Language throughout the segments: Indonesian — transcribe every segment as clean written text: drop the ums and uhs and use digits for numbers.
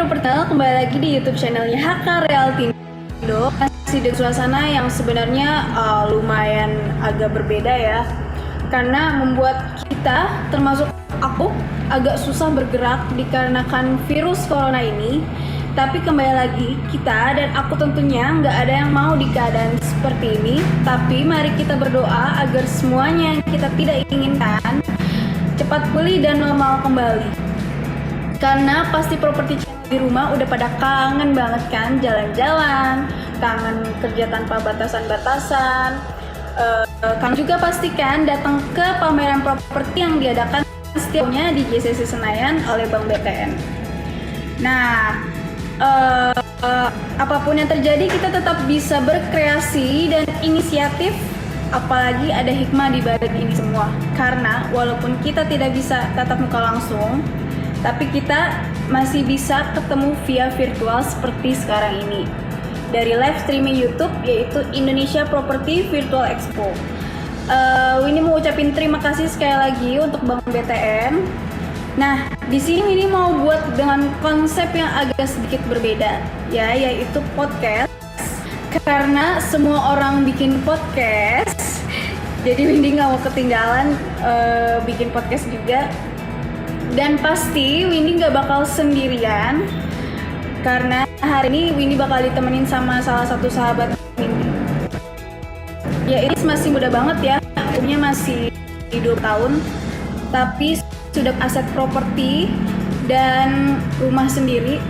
Properti, kembali lagi di YouTube channelnya HK Realtindo. Masih di suasana yang sebenarnya lumayan agak berbeda ya, karena membuat kita, termasuk aku, agak susah bergerak dikarenakan virus corona ini. Tapi kembali lagi, kita dan aku tentunya nggak ada yang mau di keadaan seperti ini. Tapi mari kita berdoa agar semuanya yang kita tidak inginkan cepat pulih dan normal kembali. Karena pasti properti di rumah udah pada kangen banget kan jalan-jalan, kangen kerja tanpa batasan-batasan, kangen juga pastikan datang ke pameran properti yang diadakan setiapnya di JCC Senayan oleh Bank BTN. Nah, apapun yang terjadi kita tetap bisa berkreasi dan inisiatif, apalagi ada hikmah di balik ini semua. Karena walaupun kita tidak bisa tatap muka langsung, tapi kita masih bisa ketemu via virtual seperti sekarang ini dari live streaming YouTube, yaitu Indonesia Property Virtual Expo. Winnie mau ucapin terima kasih sekali lagi untuk Bank BTN. Nah, di sini Winnie mau buat dengan konsep yang agak sedikit berbeda, ya, yaitu podcast. Karena semua orang bikin podcast, jadi Winnie nggak mau ketinggalan bikin podcast juga. Dan pasti Winnie gak bakal sendirian, karena hari ini Winnie bakal ditemenin sama salah satu sahabat Winnie. Ya, ini masih muda banget ya, umurnya masih 20 tahun, tapi sudah aset properti dan rumah sendiri.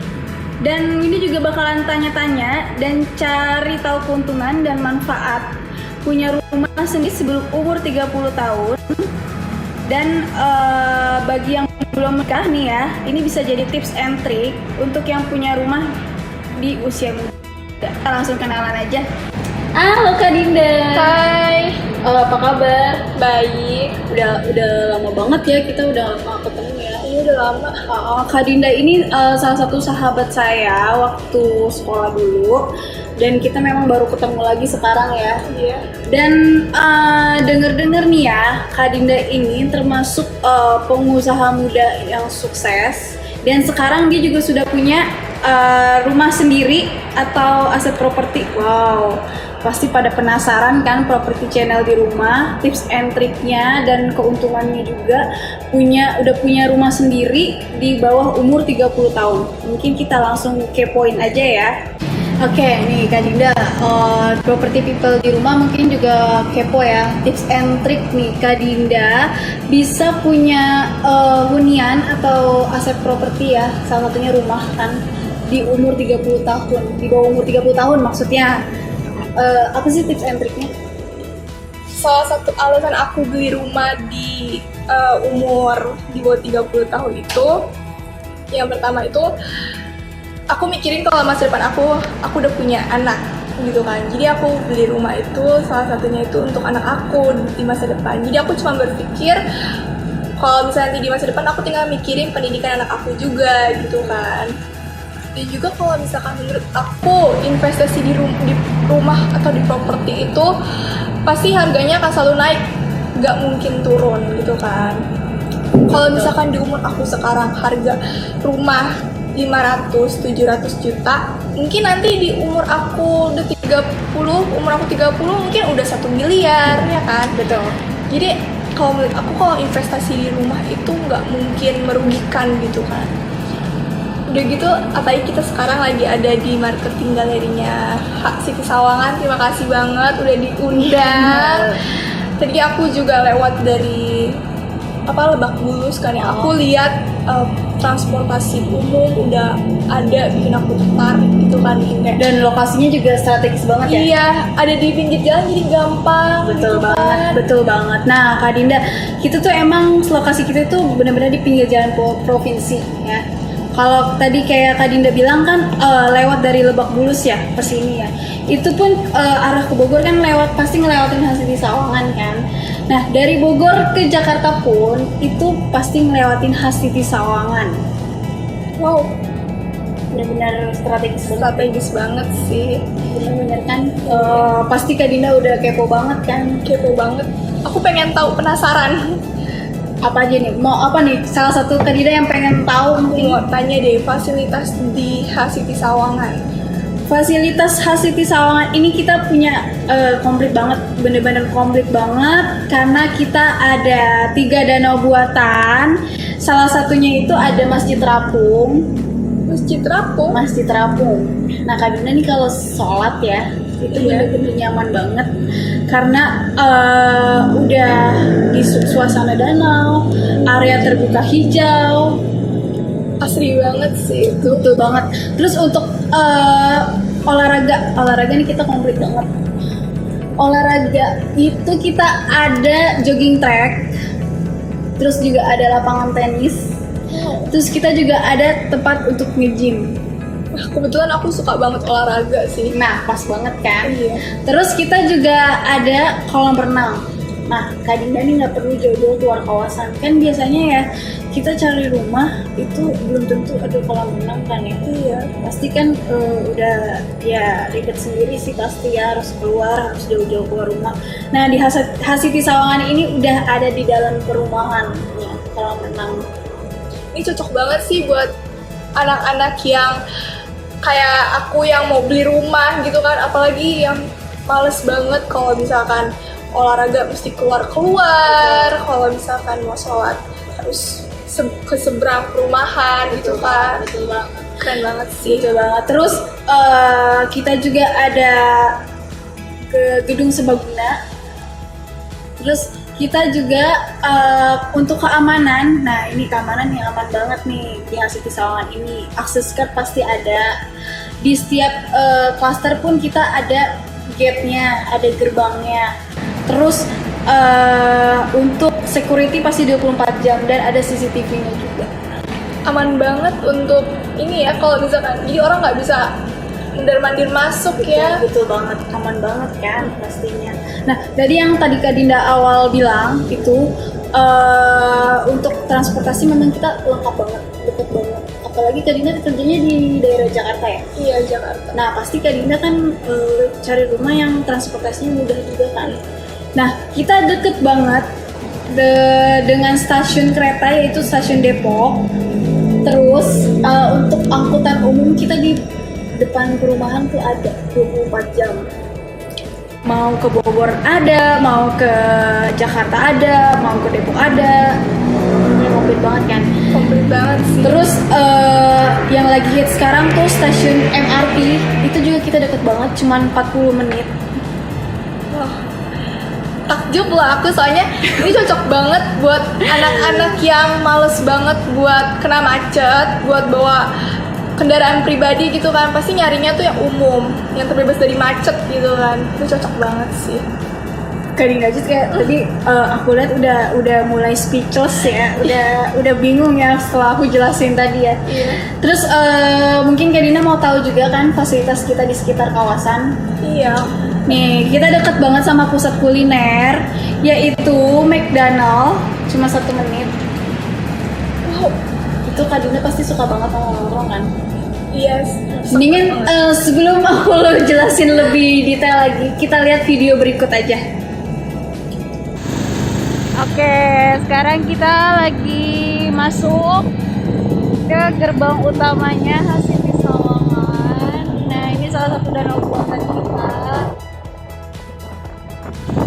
Dan Winnie juga bakalan tanya-tanya dan cari tahu keuntungan dan manfaat punya rumah sendiri sebelum umur 30 tahun. Dan bagi yang belum menikah nih ya, ini bisa jadi tips and trick untuk yang punya rumah di usia muda. Kita langsung kenalan aja. Halo Kak Dinda. Hai. Apa kabar? Baik. Udah lama banget ya kita udah lama ketemu ya. Iya udah lama. Kak Dinda ini salah satu sahabat saya waktu sekolah dulu, dan kita memang baru ketemu lagi sekarang ya. Iya. Dan denger-denger nih ya, Kak Dinda ini termasuk pengusaha muda yang sukses, dan sekarang dia juga sudah punya rumah sendiri atau aset properti. Wow, pasti pada penasaran kan properti channel di rumah, tips and triknya dan keuntungannya juga. Udah punya rumah sendiri di bawah umur 30 tahun. Mungkin kita langsung kepoin aja ya. Oke, nih Kak Dinda, property people di rumah mungkin juga kepo ya, tips and trick nih Kak Dinda bisa punya hunian atau aset properti ya, salah satunya rumah kan, di umur 30 tahun, di bawah umur 30 tahun maksudnya. Apa sih tips and triknya? Salah satu alasan aku beli rumah di umur di bawah 30 tahun itu, yang pertama itu aku mikirin kalau masa depan aku udah punya anak gitu kan. Jadi aku beli rumah itu salah satunya itu untuk anak aku di masa depan. Jadi aku cuma berpikir kalau misalnya nanti di masa depan aku tinggal mikirin pendidikan anak aku juga gitu kan. Dan juga kalau misalkan menurut aku investasi di rumah atau di properti itu pasti harganya akan selalu naik, nggak mungkin turun gitu kan. Kalau misalkan di umur aku sekarang harga rumah 500-700 juta, mungkin nanti di umur aku udah 30 mungkin udah 1 miliar ya kan. Betul. Jadi kalau menurut aku, kalau investasi di rumah itu nggak mungkin merugikan gitu kan. Udah gitu, apalagi kita sekarang lagi ada di marketing galerinya Hak Siti Sawangan. Terima kasih banget udah diundang. Tadi aku juga lewat dari Lebak Bulus kan ya. Aku lihat transportasi umum udah ada, bikin aku tertarik gitu kan. Dan lokasinya juga strategis banget ya. Iya, ada di pinggir jalan jadi gampang. Betul gitu banget, kan. betul banget. Nah Kak Dinda, kita tuh emang lokasi kita tuh benar-benar di pinggir jalan provinsi ya. Kalau tadi kayak Kak Dinda bilang kan lewat dari Lebak Bulus ya ke sini ya. Itu pun arah ke Bogor kan pasti ngelewatin Siti Sawangan kan. Nah, dari Bogor ke Jakarta pun itu pasti ngelewatin Siti Sawangan. Wow, benar-benar strategis banget sih. Benar-benar kan. Pasti Kak Dinda udah kepo banget kan. Kepo banget. Aku pengen tahu, penasaran. Apa aja nih? Mau apa nih? Salah satu Kak Dinda yang pengen tahu Aku mungkin. mau tanya deh, fasilitas di Hasiti Sawangan. Fasilitas Hasiti Sawangan ini kita punya komplit banget, bener-bener komplit banget karena kita ada 3 danau buatan. Salah satunya itu ada Masjid Terapung. Masjid Terapung. Masjid Terapung. Nah Kak Dinda nih kalau sholat ya itu Iya. bener-bener nyaman banget karena udah di suasana danau, area terbuka hijau. Asri banget sih itu. Betul banget. Terus untuk olahraga nih kita komplit banget. Olahraga itu kita ada jogging track, terus juga ada lapangan tenis, terus kita juga ada tempat untuk nge-gym. Wah, kebetulan aku suka banget olahraga sih. Nah, pas banget kan? Iya. Terus kita juga ada kolam renang. Nah, Kak Dinda nih nggak perlu jauh-jauh keluar kawasan. Kan biasanya ya kita cari rumah itu belum tentu ada kolam renang kan ya. Iya. Pasti kan udah ya ribet sendiri sih pasti ya harus keluar, harus jauh-jauh keluar rumah. Nah, di Hasiti Sawangan ini udah ada di dalam perumahan ya, kolam renang. Ini cocok banget sih buat anak-anak yang kayak aku yang mau beli rumah gitu kan, apalagi yang males banget kalau misalkan olahraga mesti keluar-keluar, kalau misalkan mau sholat harus ke seberang perumahan gitu kan. Betul banget. Keren banget sih. Betul banget. Terus kita juga ada ke Gedung Serbaguna. Terus kita juga untuk keamanan. Nah, ini keamanan yang aman banget nih di Hasiti Sawangan ini. Akses card pasti ada. Di setiap klaster pun kita ada gate-nya, ada gerbangnya. Terus untuk security pasti 24 jam dan ada CCTV-nya juga. Aman banget untuk ini ya, kalau misalkan jadi orang nggak bisa mondar-mandir masuk ya. Betul banget, aman banget kan pastinya. Nah, dari yang tadi Kak Dinda awal bilang itu untuk transportasi memang kita lengkap banget, dekat banget. Apalagi Kak Dinda kerjanya di daerah Jakarta ya. Iya, Jakarta. Nah, pasti Kak Dinda kan cari rumah yang transportasinya mudah juga kan. Nah, kita deket banget dengan stasiun kereta yaitu stasiun Depok. Terus untuk angkutan umum kita di depan perumahan tuh ada 24 jam. Mau ke Bogor ada, mau ke Jakarta ada, mau ke Depok ada. Komplit banget kan. Komplit banget sih. Terus yang lagi hit sekarang tuh stasiun MRT itu juga kita deket banget, cuman 40 menit. Wah, takjub lah aku soalnya ini cocok banget buat anak-anak yang males banget buat kena macet, buat bawa kendaraan pribadi gitu kan, pasti nyarinya tuh yang umum, yang terbebas dari macet gitu kan. Itu cocok banget sih. Kak Dinda aja kayak tadi aku lihat udah mulai speechless ya, udah bingung ya setelah aku jelasin tadi ya. Iya. Terus mungkin Kak Dinda mau tahu juga kan fasilitas kita di sekitar kawasan. Iya. Nih, kita deket banget sama pusat kuliner, yaitu McDonald, cuma 1 menit. Wow. Itu Kak Dinda pasti suka banget sama nongkrong kan? Iya. Mendingan sebelum aku jelasin lebih detail lagi, kita lihat video berikut aja. Oke, sekarang kita lagi masuk ke gerbang utamanya Hasiti Sawangan. Nah, ini salah satu danau buatan kita.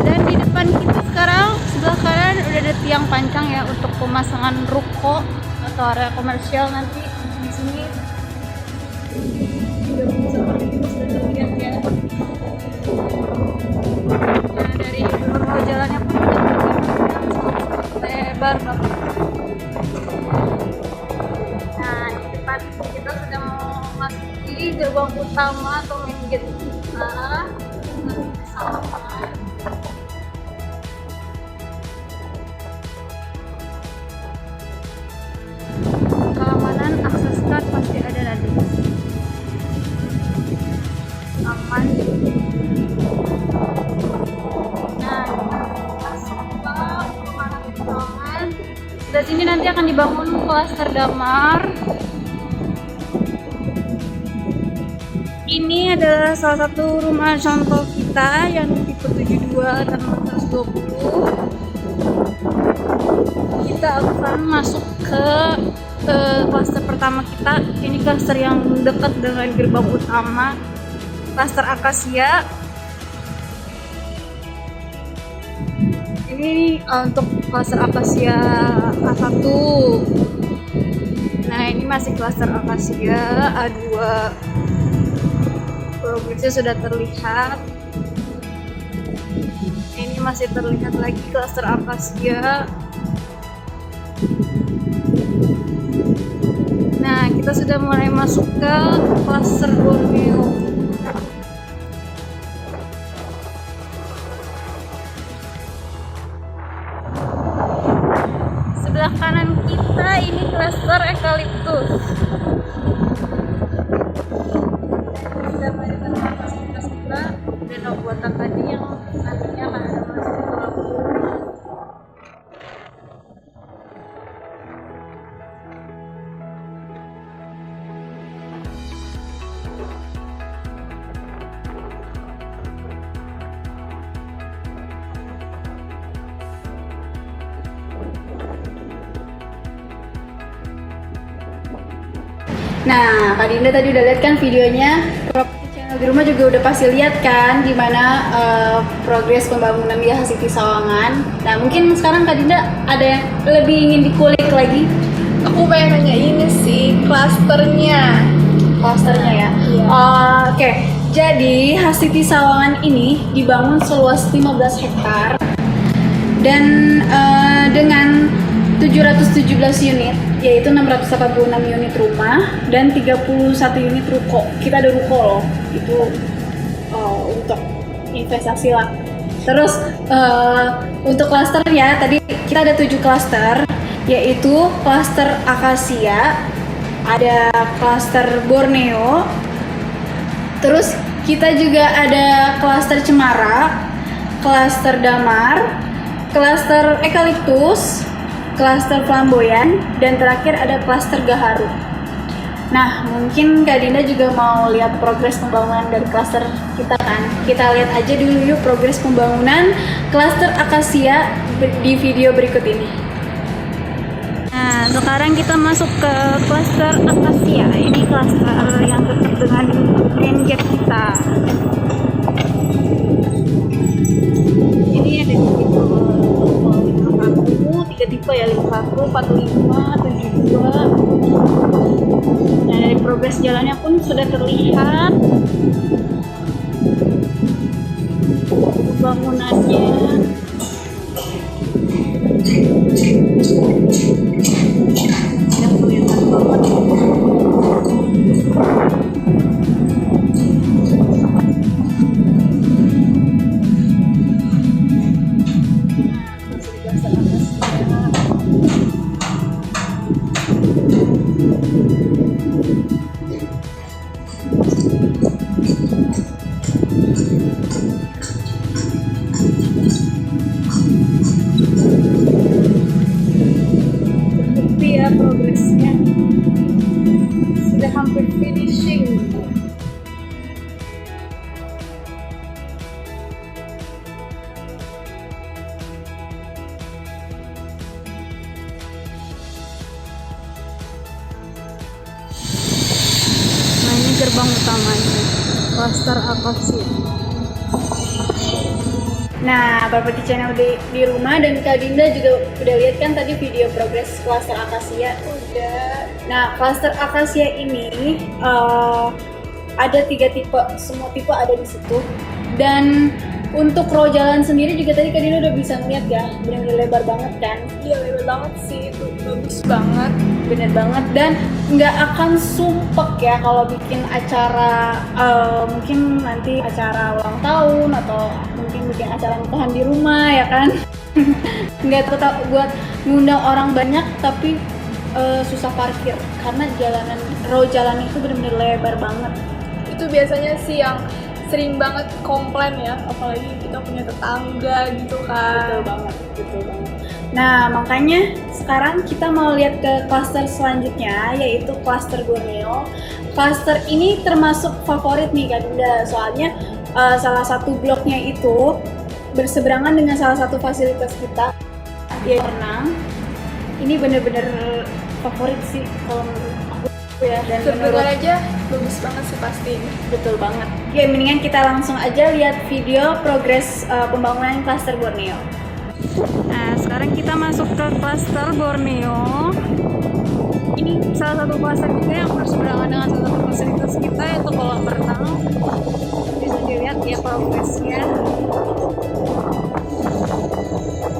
Dan di depan kita sekarang sebelah kanan udah ada tiang pancang ya untuk pemasangan ruko atau area komersial nanti di sini. Seperti itu sudah terlihat ya. Nah, dari dulu jalannya pun lebar banget. Nah, di depan kita sudah mau masuki gerbang utama atau main gate kita. Keamanan akses card pasti ada nanti. Aman. Nah, dari sini nanti akan dibangun klaster damar. Ini adalah salah satu rumah contoh kita yang tipe 72 dan 120. kita akan masuk ke klaster pertama kita. Ini klaster yang dekat dengan gerbang utama, klaster akasia. Ini untuk klaster akasia A1. Nah, ini masih klaster akasia A2. Progresnya sudah terlihat. Ini masih terlihat lagi klaster akasia. Nah, kita sudah mulai masuk ke klaster Borneo. Sebelah kanan kita ini klaster eukaliptus. Kita melanjutkan ke aktivitas kita danau buatan tadi yang nantinya akan ada masuk ke pelabuhan. Nah, Kak Dinda tadi udah lihat kan videonya. Properti channel di rumah juga udah pasti lihat kan gimana progres pembangunan di City Sawangan. Nah, mungkin sekarang Kak Dinda ada yang lebih ingin dikulik lagi? Aku pengen nanya ini sih, klasternya. Klasternya ya? Iya. Oke, jadi City Sawangan ini dibangun seluas 15 hektar dan dengan 717 unit, yaitu 686 unit rumah dan 31 unit ruko. Kita ada ruko loh, itu untuk investasi lah. Terus untuk klasternya tadi kita ada 7 klaster, yaitu klaster akasia, ada klaster Borneo, terus kita juga ada klaster cemara, klaster damar, klaster eukaliptus, klaster flamboyan, dan terakhir ada klaster gaharu. Nah, mungkin Kak Dinda juga mau lihat progres pembangunan dari klaster kita kan? Kita lihat aja dulu yuk progres pembangunan klaster akasia di video berikut ini. Nah, sekarang kita masuk ke klaster akasia. Ini klaster yang dekat dengan main gate kita. Ini ada tiga tipe ya, 51, 45, 72. Nah, dari progres jalannya pun sudah terlihat bangunannya. Yang kelihatan banget. Progresnya sudah hampir finishing. Nah, ini gerbang utamanya, klaster akasia. Nah, Properti Channel di rumah dan Kak Dinda juga udah lihat kan tadi video progres klaster akasia. Udah. Nah, klaster akasia ini ada 3 tipe, semua tipe ada di situ. Dan untuk row jalan sendiri juga tadi Kak Dinda udah bisa ngeliat ya, benar-benar lebar banget kan? Iya, lebar banget sih, itu bagus banget. Bener banget, dan nggak akan sumpek ya kalau bikin acara mungkin nanti acara ulang tahun atau mungkin bikin acara nikahan di rumah ya kan. Nggak tetap buat ngundang orang banyak tapi susah parkir karena row jalan itu bener-bener lebar banget. Itu biasanya sih yang sering banget komplain ya, apalagi kita punya tetangga gitu kan. Betul banget. Nah, makanya sekarang kita mau lihat ke klaster selanjutnya, yaitu klaster Borneo. Klaster ini termasuk favorit nih Kak Dinda, soalnya salah satu bloknya itu berseberangan dengan salah satu fasilitas kita, yaitu renang. ini bener-bener favorit sih kalau menurut aku ya, dan Terdengar menurut aja bagus banget sih pasti. betul banget. Oke, mendingan kita langsung aja lihat video progres pembangunan klaster Borneo. Nah, sekarang kita masuk ke klaster Borneo. Ini salah satu klaster juga yang berseberangan dengan salah satu fasilitas kita, yaitu kolam renang. Bisa dilihat ya progresnya.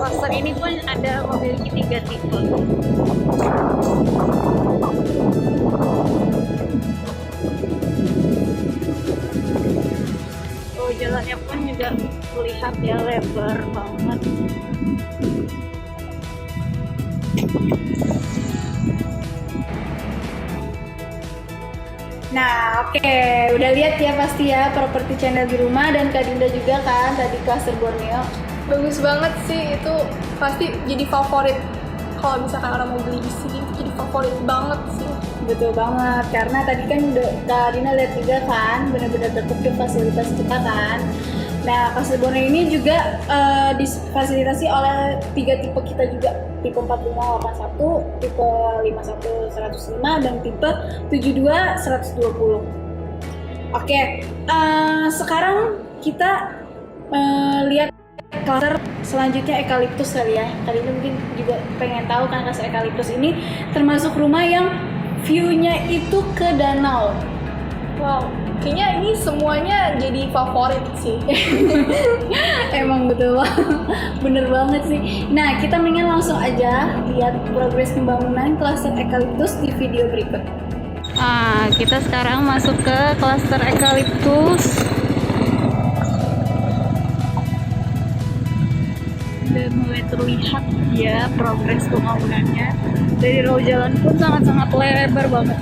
Klaster ini pun ada memiliki 3 tipe. Oh, jalannya pun juga terlihat ya, lebar banget. Nah, oke, udah lihat ya pasti ya properti channel di rumah, dan Kak Dinda juga kan tadi klaster Borneo. Bagus banget sih, itu pasti jadi favorit. Kalau misalkan orang mau beli di sini itu jadi favorit banget sih. Betul banget, karena tadi kan udah Kak Dina lihat juga kan, benar-benar tertutup fasilitas kita kan. Nah, klaster Borneo ini juga difasilitasi oleh 3 tipe kita juga, tipe 4581, tipe 51 105, dan tipe 72 120. Oke, sekarang kita lihat klaster selanjutnya eukaliptus kali ya. Kali ini mungkin juga pengen tahu kan, klaster eukaliptus ini termasuk rumah yang view-nya itu ke danau. Wow, kayaknya ini semuanya jadi favorit sih. Emang betul banget, bener banget sih. Nah, kita mendingan langsung aja lihat progres pembangunan klaster eukaliptus di video berikut. Kita sekarang masuk ke klaster eukaliptus. Udah mulai terlihat ya progres pembangunannya. Dari road jalan pun sangat-sangat lebar banget.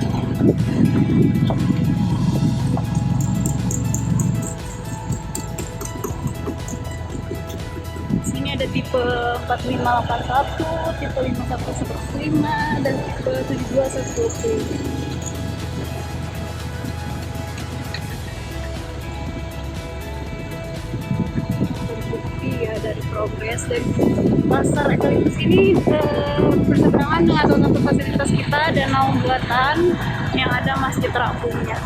Sini ada tipe 4581, tipe 5115, dan tipe 72120. Terbukti ya dari progres dari pasar eukaliptus ini berseberangan dengan salah satu fasilitas kita, danau buatan yang ada masjid terapungnya.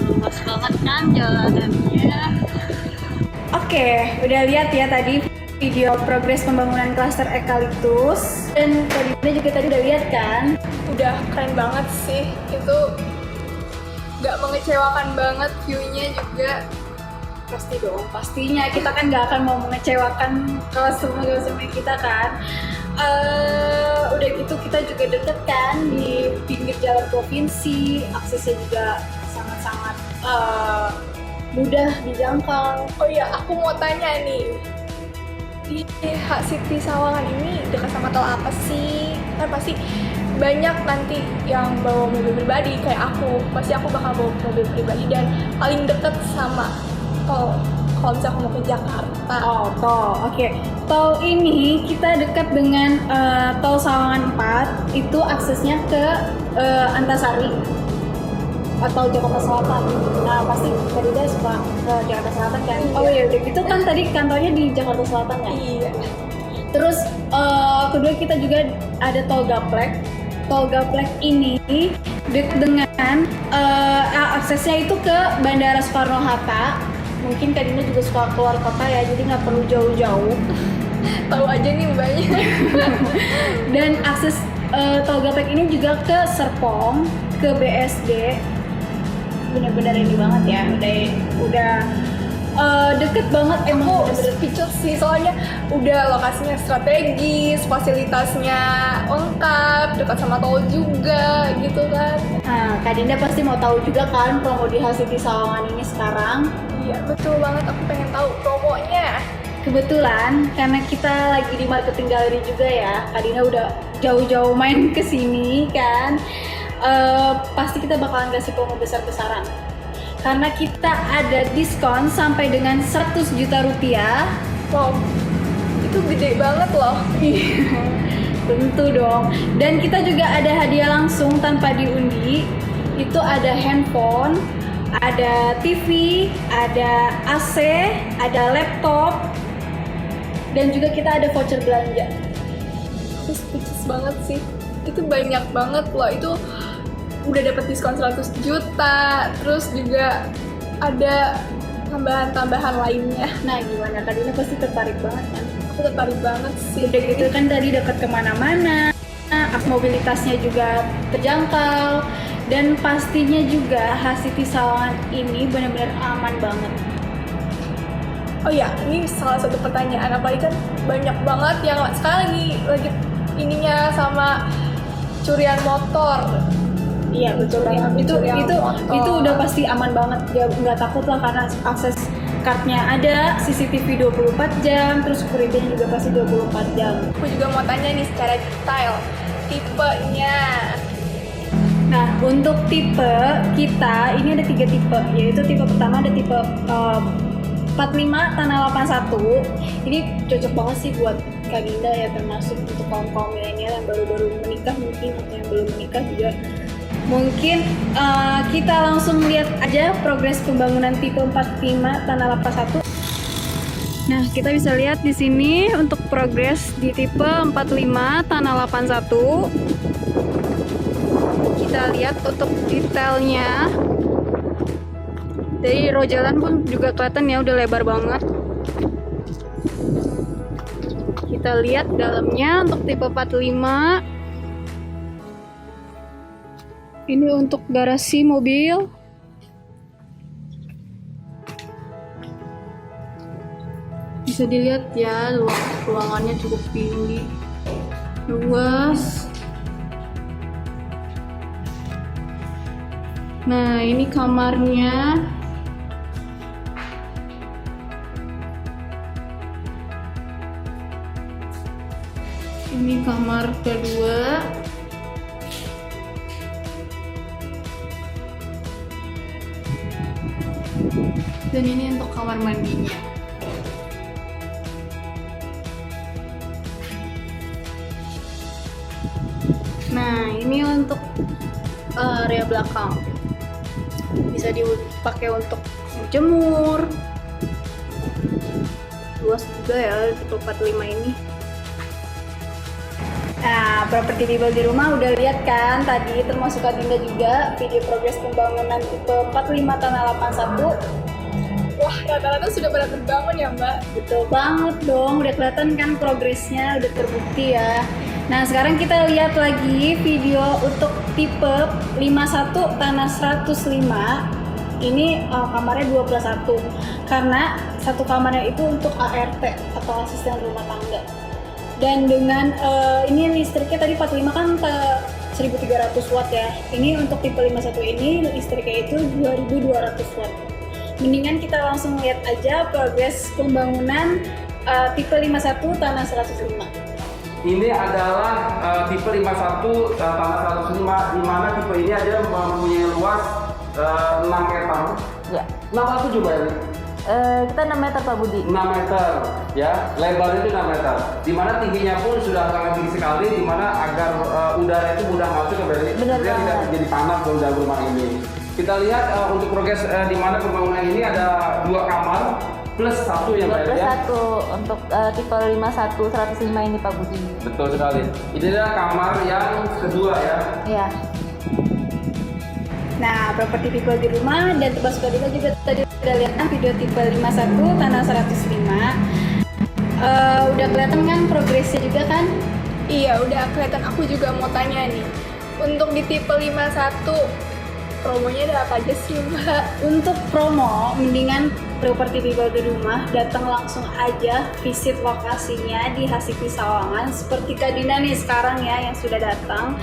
Luas banget kan jalanannya. Oke, udah lihat ya tadi video progres pembangunan klaster eukaliptus, dan tadi juga tadi udah lihat kan. Udah keren banget sih, itu nggak mengecewakan banget, view-nya juga. Pasti dong, pastinya kita kan nggak akan mau mengecewakan customer kita kan. Udah gitu kita juga deket kan di pinggir jalan provinsi, aksesnya juga sangat-sangat mudah dijangkau. Oh iya, aku mau tanya nih, di Hak City Sawangan ini dekat sama tol apa sih? Kan pasti banyak nanti yang bawa mobil pribadi kayak aku. Pasti aku bakal bawa mobil pribadi, dan paling deket sama tol kalau misalnya aku mau ke Jakarta. Oh, tol. Oke. Tol ini kita dekat dengan tol Sawangan 4. Itu aksesnya ke Antasari atau Jakarta Selatan. Nah, pasti tadi dia suka ke Jakarta Selatan kan? Iya. Oh iya, udah gitu kan tadi kantornya di Jakarta Selatan kan? Iya. Terus kedua kita juga ada tol Gaplek. Tol Gaplek ini dengan aksesnya itu ke Bandara Soekarno-Hatta. Mungkin Kak Dina juga suka keluar kota ya, jadi nggak perlu jauh-jauh. Tahu aja nih mbaknya. Dan akses tol Gaplek ini juga ke Serpong, ke BSD. Bener-bener ini banget ya, udah deket banget. Emang speechless sih, soalnya udah lokasinya strategis, fasilitasnya lengkap, dekat sama tol juga gitu kan. Nah, Kak Dinda pasti mau tahu juga kan promo di Hal City Sawangan ini sekarang. Iya betul banget, aku pengen tahu promonya. Kebetulan karena kita lagi di marketing gallery juga ya, Kak Dina udah jauh-jauh main ke sini kan. Pasti kita bakalan kasih promo besar-besaran. Karena kita ada diskon sampai dengan 100 juta rupiah Wow, itu gede banget loh. Tentu dong. Dan kita juga ada hadiah langsung tanpa diundi. Itu ada handphone, ada TV, ada AC, ada laptop, dan juga kita ada voucher belanja. Aku speechless banget sih. Itu banyak banget loh. Itu udah dapat diskon 100 juta. Terus juga ada tambahan-tambahan lainnya. Nah, gimana? Kak Dina pasti tertarik banget kan? Aku tertarik banget sih. Udah gitu kan tadi dapat kemana-mana, mobilitasnya juga terjangkau, dan pastinya juga City Sawangan ini benar-benar aman banget. Oh ya, ini salah satu pertanyaan, apalagi kan banyak banget yang sekarang lagi ininya sama curian motor. Iya betul banget. Itu udah pasti aman banget, nggak takut lah karena akses cardnya ada, CCTV 24 jam, terus security juga pasti 24 jam. Aku juga mau tanya nih secara detail, tipenya. Nah, untuk tipe kita ini ada 3 tipe, yaitu tipe pertama ada tipe 45 tanah 81. Ini cocok banget sih buat Kak Dinda ya, termasuk untuk kaum milenial yang baru-baru menikah mungkin, atau yang belum menikah juga. Mungkin kita langsung lihat aja progres pembangunan tipe 45 tanah 81. Nah, kita bisa lihat di sini untuk progres di tipe 45 tanah 81. Kita lihat untuk detailnya. Dari row jalan pun juga kelihatan ya, udah lebar banget. Kita lihat dalamnya untuk tipe 45. Ini untuk garasi mobil. Bisa dilihat ya, ruangannya cukup tinggi, luas. Nah, ini kamarnya. Ini kamar kedua. Dan ini untuk kamar mandinya. Nah, ini untuk area belakang. Bisa dipakai untuk jemur. Luas juga ya tipe 45 ini. Nah, properti dibel di rumah udah lihat kan tadi, termasuk Kak Dinda juga video progres pembangunan tipe 45 tanah 81. Wah, rata-rata sudah pada terbangun ya Mbak? Betul banget dong, udah kelihatan kan progresnya, udah terbukti ya. Nah, sekarang kita lihat lagi video untuk tipe 51 tanah 105. Ini kamarnya 2+1, karena satu kamarnya itu untuk ART atau asisten rumah tangga. Dan dengan ini listriknya tadi 45 kan 1300 watt ya. Ini untuk tipe 51 ini listriknya itu 2200 watt. Mendingan kita langsung lihat aja progres pembangunan tipe 51 tanah 105. Ini adalah tipe 51 tanah 105, di mana tipe ini ada mempunyai luas 6 meter. Ya. 6 atau juga ya? Kita 6 meter Pak Budi. 6 meter ya, lebarnya itu 6 meter. Di mana tingginya pun sudah sangat tinggi sekali, di mana agar udara itu mudah masuk ke dalam, Benar tidak banget. menjadi panas dalam rumah ini. Kita lihat untuk progres di mana pembangunan ini ada 2 kamar plus 1 yang berada ya. 21 untuk tipe 51 105 ini Pak Budi. Betul sekali. Ini adalah kamar yang kedua ya. Iya. Nah, properti people di rumah dan tempat suka duka juga tadi udah lihat kan video tipe 51 tanah 105. Udah kelihatan kan progresnya juga kan? Iya, udah kelihatan. Aku juga mau tanya nih, untuk di tipe 51 promonya ada apa aja sih Mbak? Untuk promo, mendingan properti people di rumah datang langsung aja visit lokasinya di City Sawangan seperti Kak Dina nih sekarang ya yang sudah datang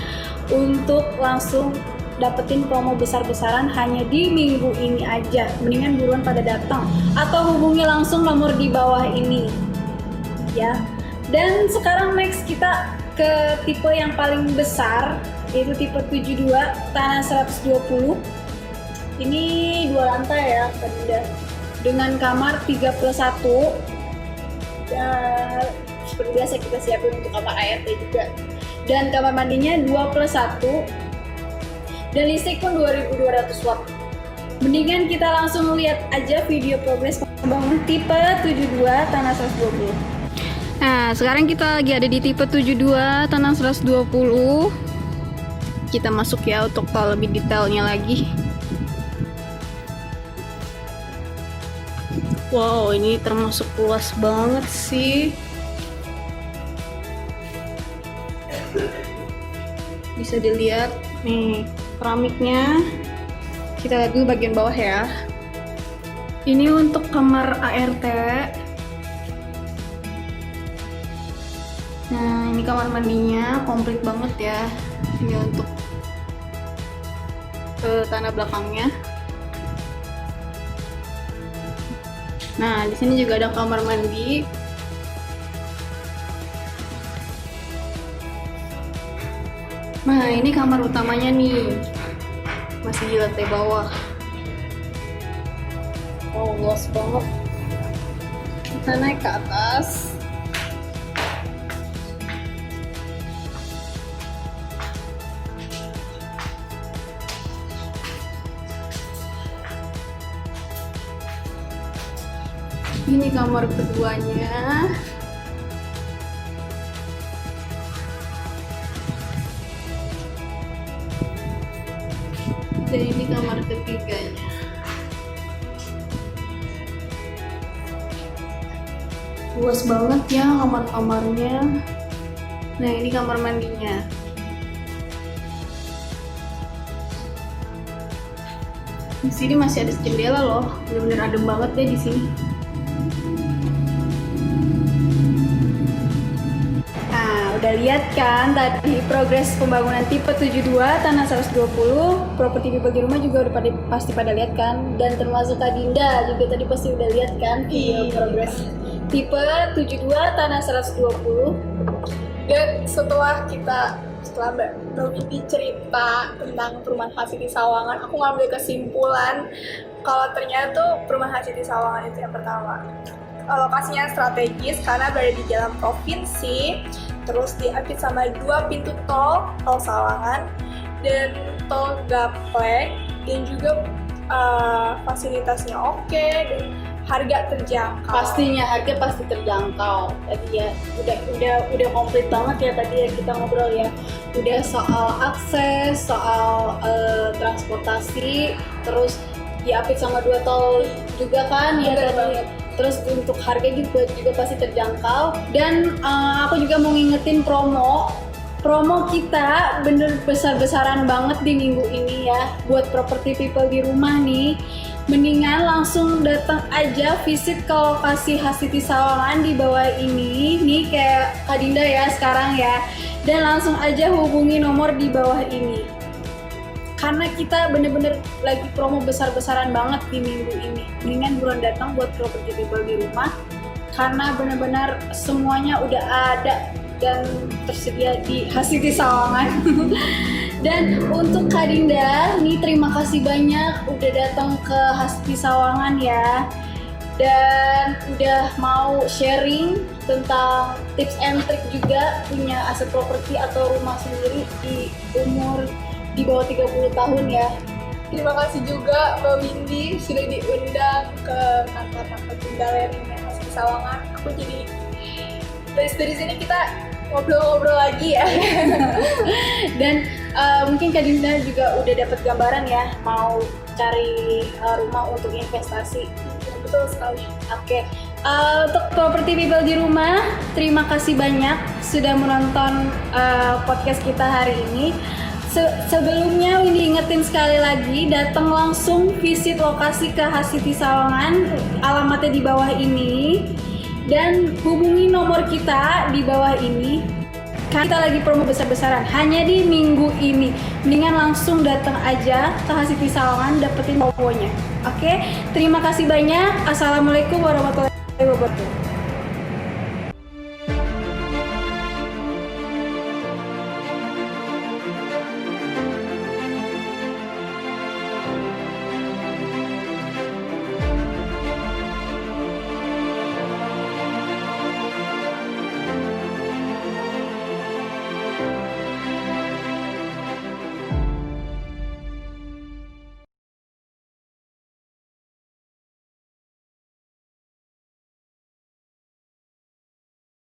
untuk langsung dapetin promo besar-besaran hanya di minggu ini aja. Mendingan buruan pada datang atau hubungi langsung nomor di bawah ini ya. Dan sekarang next kita ke tipe yang paling besar, yaitu tipe 72 tanah 120. Ini 2 lantai ya Kak Dinda, dengan kamar 3+1. Dan seperti biasa kita siapin untuk kamar ART juga. Dan kamar mandinya 2+1. Dan listrik pun 2200 watt. Mendingan kita langsung lihat aja video progres pembangunan tipe 72 tanah 120. Nah, sekarang kita lagi ada di tipe 72 tanah 120. Kita masuk ya untuk tahu lebih detailnya lagi. Wow, ini termasuk luas banget sih. Bisa dilihat nih keramiknya. Kita lihat dulu bagian bawah ya. Ini untuk kamar ART. Nah, ini kamar mandinya komplit banget ya. Ini untuk tanah belakangnya. Nah, di sini juga ada kamar mandi. Nah, ini kamar utamanya nih. Masih di lantai bawah. Oh, luas banget. Kita naik ke atas. Ini kamar keduanya. Dan ini kamar ketiganya. Luas banget ya kamar-kamarnya. Nah, ini kamar mandinya. Di sini masih ada jendela loh. Bener-bener adem banget deh di sini. Udah lihat kan tadi progres pembangunan tipe 72 tanah 120. Properti people di rumah juga udah pasti pada lihat kan, dan termasuk Kak Dinda juga tadi pasti udah lihat kan video progres tipe 72 tanah 120. Dan setelah Mbak Windy cerita tentang perumahan City Sawangan, aku ngambil kesimpulan kalau ternyata perumahan City Sawangan itu yang pertama, lokasinya strategis karena berada di jalan provinsi, terus diapit sama 2 pintu tol Sawangan dan tol Gaplek, dan juga fasilitasnya oke dan harga terjangkau. Pastinya harga pasti terjangkau. Tadi ya udah komplit banget ya tadi ya kita ngobrol ya. Udah soal akses, soal transportasi, terus diapit sama 2 tol juga kan ya tadi. Terus untuk harga juga pasti terjangkau. Dan aku juga mau ngingetin promo kita bener besar-besaran banget di minggu ini ya. Buat property people di rumah nih, mendingan langsung datang aja visit ke lokasi City Sawangan di bawah ini nih, kayak Kak Dinda ya sekarang ya. Dan langsung aja hubungi nomor di bawah ini. Karena kita bener-bener lagi promo besar-besaran banget di minggu ini. Mendingan buruan datang buat property people di rumah, karena benar-benar semuanya udah ada dan tersedia di City Sawangan. Dan untuk Kak Dinda, nih terima kasih banyak udah datang ke City Sawangan ya. Dan udah mau sharing tentang tips and trick juga punya aset properti atau rumah sendiri di umur di bawah 30 tahun ya. Terima kasih juga Mbak Windy sudah diundang ke kantor marketing galeri City Sawangan. Aku jadi dari sini kita ngobrol-ngobrol lagi ya. Dan mungkin Kak Dinda juga udah dapat gambaran ya mau cari rumah untuk investasi. Ya, betul sekali. Oke. Untuk property people di rumah, terima kasih banyak sudah menonton podcast kita hari ini. Sebelumnya Windy ingetin sekali lagi, datang langsung visit lokasi ke City Sawangan, alamatnya di bawah ini, dan hubungi nomor kita di bawah ini. Kita lagi promo besar-besaran hanya di minggu ini. Mendingan langsung datang aja ke City Sawangan, dapetin promonya. Oke, terima kasih banyak. Assalamualaikum warahmatullahi wabarakatuh.